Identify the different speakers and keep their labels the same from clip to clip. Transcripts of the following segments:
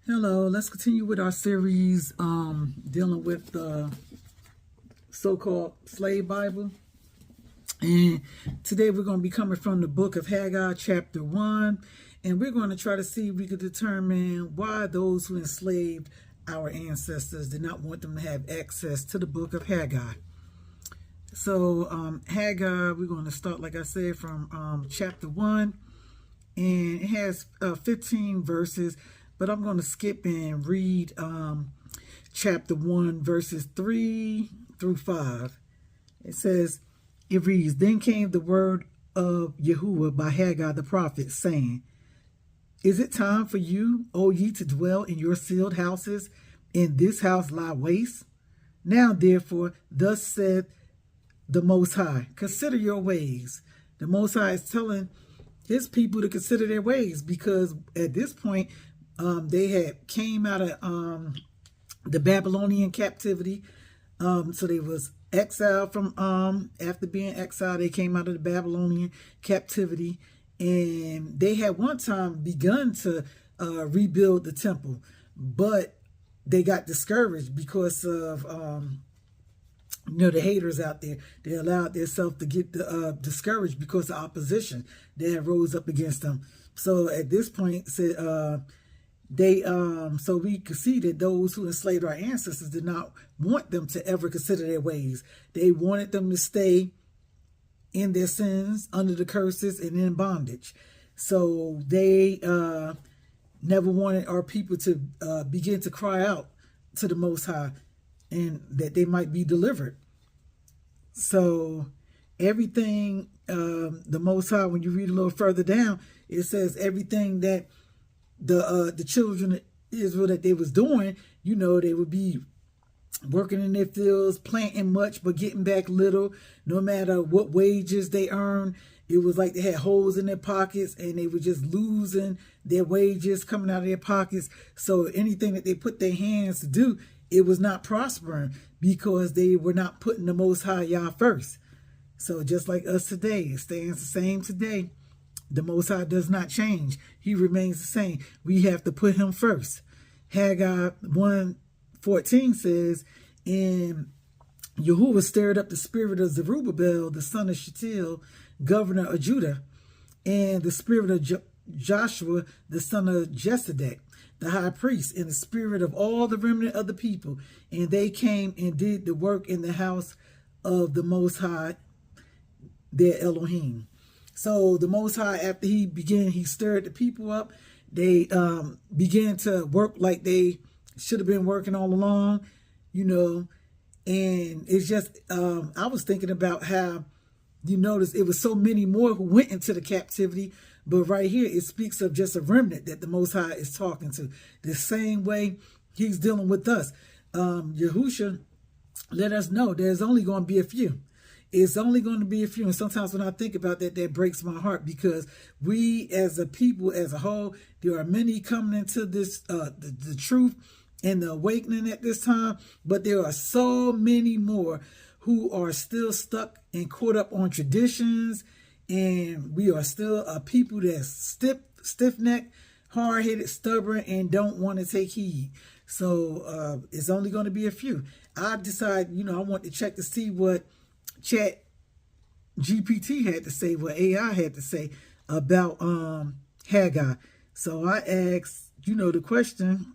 Speaker 1: Hello, let's continue with our series dealing with the so-called slave Bible. And today we're going to be coming from the book of Haggai Chapter 1. And we're going to try to see if we could determine why those who enslaved our ancestors did not want them to have access to the book of Haggai. So Haggai, we're going to start, like I said, from chapter 1. And it has 15 verses. But I'm going to skip and read chapter 1, verses 3 through 5. It reads, Then came the word of Yahuwah by Haggai the prophet, saying, Is it time for you, O ye, to dwell in your sealed houses, and this house lie waste? Now, therefore, thus said the Most High, consider your ways. The Most High is telling his people to consider their ways, because at this point, they had came out of the Babylonian captivity. So they was exiled from, after being exiled, they came out of the Babylonian captivity. And they had one time begun to rebuild the temple. But they got discouraged because of, the haters out there. They allowed themselves to get discouraged because of opposition that rose up against them. So at this point, said, so we could see that those who enslaved our ancestors did not want them to ever consider their ways. They wanted them to stay in their sins, under the curses, and in bondage. So they never wanted our people to begin to cry out to the Most High and that they might be delivered. So everything, the Most High, when you read a little further down, it says everything that the children of Israel that they was doing, they would be working in their fields, planting much, but getting back little, no matter what wages they earned. It was like they had holes in their pockets and they were just losing their wages coming out of their pockets. So anything that they put their hands to do, it was not prospering because they were not putting the Most High Yah first. So just like us today, it stands the same today. The Most High does not change. He remains the same. We have to put him first. Haggai 1:14 says, And Yahuwah stirred up the spirit of Zerubbabel, the son of Shealtiel, governor of Judah, and the spirit of Joshua, the son of Jesedek, the high priest, and the spirit of all the remnant of the people. And they came and did the work in the house of the Most High, their Elohim. So the Most High, after he stirred the people up. They began to work like they should have been working all along, and it's just, I was thinking about how, you notice it was so many more who went into the captivity, but right here it speaks of just a remnant that the Most High is talking to. The same way he's dealing with us. Yahusha let us know there's only going to be a few. It's only going to be a few. And sometimes when I think about that, that breaks my heart, because we as a people as a whole, there are many coming into this, the truth and the awakening at this time. But there are so many more who are still stuck and caught up on traditions. And we are still a people that's stiff-necked, hard-headed, stubborn, and don't want to take heed. So it's only going to be a few. I decided, I want to check to see what Chat GPT had to say, what AI had to say about Haggai. So I asked, the question,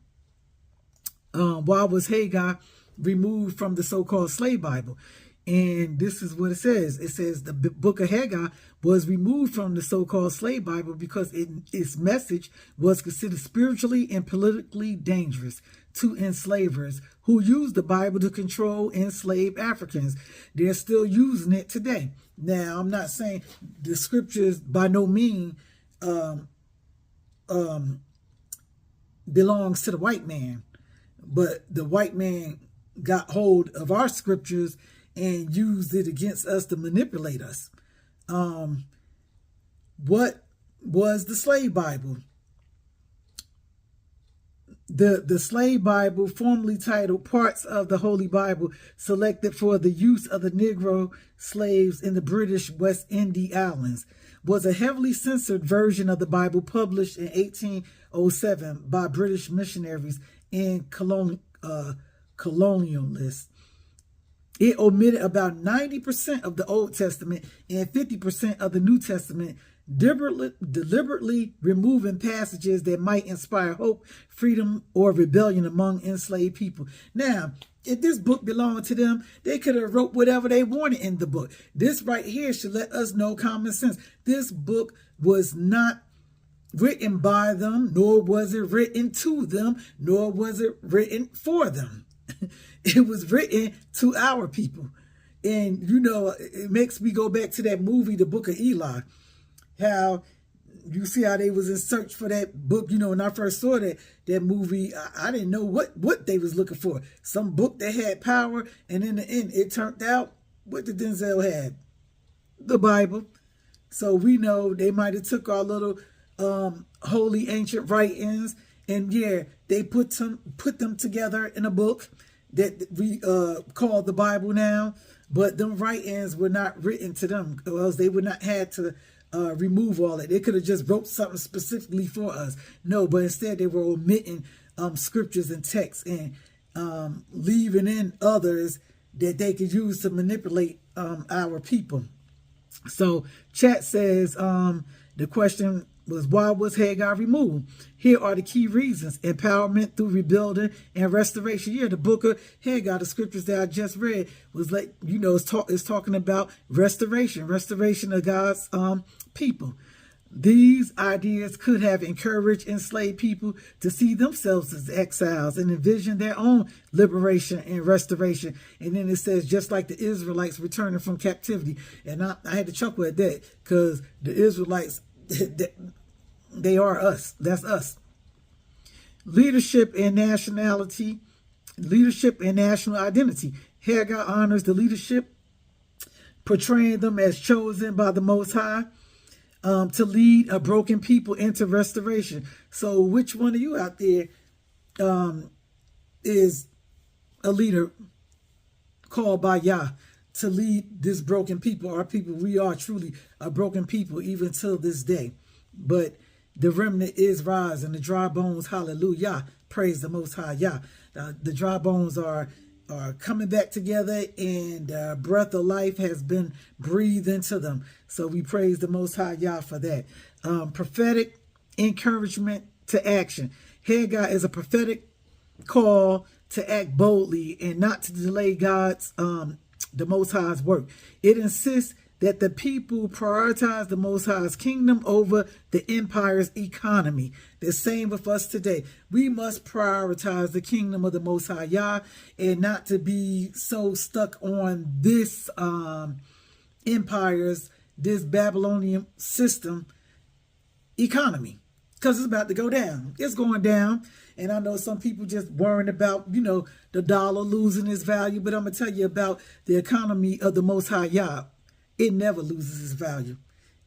Speaker 1: why was Haggai removed from the so-called slave Bible? And this is what it says. It says the book of Haggai was removed from the so-called slave Bible because its message was considered spiritually and politically dangerous to enslavers who used the Bible to control enslaved Africans. They're still using it today. Now, I'm not saying the scriptures by no means belongs to the white man, but the white man got hold of our scriptures and used it against us to manipulate us. What was the slave Bible? The Slave Bible, formerly titled Parts of the Holy Bible, selected for the use of the Negro slaves in the British West Indies Islands, was a heavily censored version of the Bible published in 1807 by British missionaries and colonialists. It omitted about 90% of the Old Testament and 50% of the New Testament, deliberately removing passages that might inspire hope, freedom, or rebellion among enslaved people. Now, if this book belonged to them, they could have wrote whatever they wanted in the book. This right here should let us know common sense. This book was not written by them, nor was it written to them, nor was it written for them. It was written to our people. And, you know, it makes me go back to that movie, The Book of Eli. How you see how they was in search for that book. You know, when I first saw that movie, I didn't know what they was looking for. Some book that had power, and in the end, it turned out what did Denzel have? The Bible. So we know they might have took our little holy ancient writings, and yeah, they put them together in a book that we call the Bible now. But them writings were not written to them, or else they would not had to remove all that. They could have just wrote something specifically for us. No, but instead they were omitting scriptures and texts and leaving in others that they could use to manipulate our people. So chat says the question was, why was Haggai removed? Here are the key reasons: empowerment through rebuilding and restoration. Yeah, the book of Haggai, the scriptures that I just read, was like, you know, it's talking about restoration of God's people. These ideas could have encouraged enslaved people to see themselves as exiles and envision their own liberation and restoration. And then it says, just like the Israelites returning from captivity. And I had to chuckle at that, because the Israelites, they are us. That's us. Leadership and national identity. Haggai honors the leadership, portraying them as chosen by the Most High to lead a broken people into restoration. So which one of you out there is a leader called by Yah to lead this broken people? Our people, we are truly a broken people even till this day. But the remnant is rising, the dry bones, hallelujah, praise the Most High Yah. The dry bones are coming back together, and breath of life has been breathed into them. So we praise the Most High Yah for that. Prophetic encouragement to action. Haggai is a prophetic call to act boldly and not to delay God's, the Most High's work. It insists that the people prioritize the Most High's kingdom over the empire's economy. The same with us today. We must prioritize the kingdom of the Most High Yah, and not to be so stuck on this empire's, this Babylonian system economy, because it's about to go down. It's going down. And I know some people just worrying about, you know, the dollar losing its value, but I'm going to tell you about the economy of the Most High Yah. It never loses its value.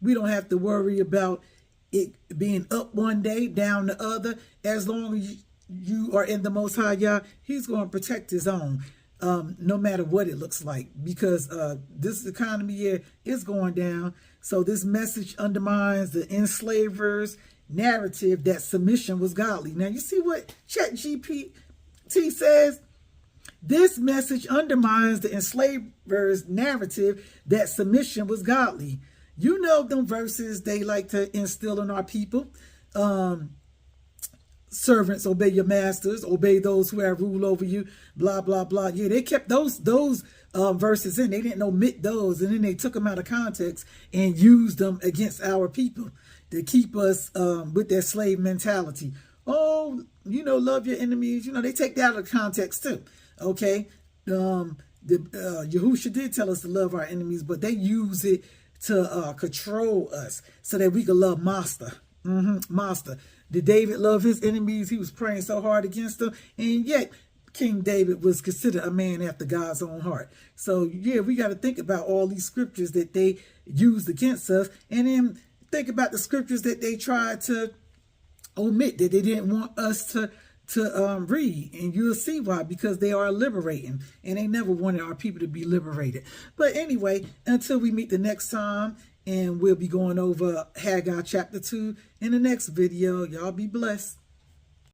Speaker 1: We don't have to worry about it being up one day, down the other. As long as you are in the Most High Yah, He's going to protect His own, no matter what it looks like, because this economy here is going down. So this message undermines the enslavers' narrative that submission was godly. Now, you see what ChatGPT says? This message undermines the enslavers' narrative that submission was godly. You know them verses they like to instill in our people. Servants, obey your masters, obey those who have rule over you, blah, blah, blah. Yeah, they kept those verses in. They didn't omit those, and then they took them out of context and used them against our people to keep us with their slave mentality. Oh, you know, love your enemies. You know, they take that out of context too. Okay, Yahusha did tell us to love our enemies, but they use it to control us so that we can love Master. Master. Did David love his enemies? He was praying so hard against them, and yet King David was considered a man after God's own heart. So yeah, we got to think about all these scriptures that they used against us, and then think about the scriptures that they tried to omit, that they didn't want us to read, and you'll see why, because they are liberating, and they never wanted our people to be liberated. But anyway, until we meet the next time, and we'll be going over Haggai chapter 2 in the next video. Y'all be blessed.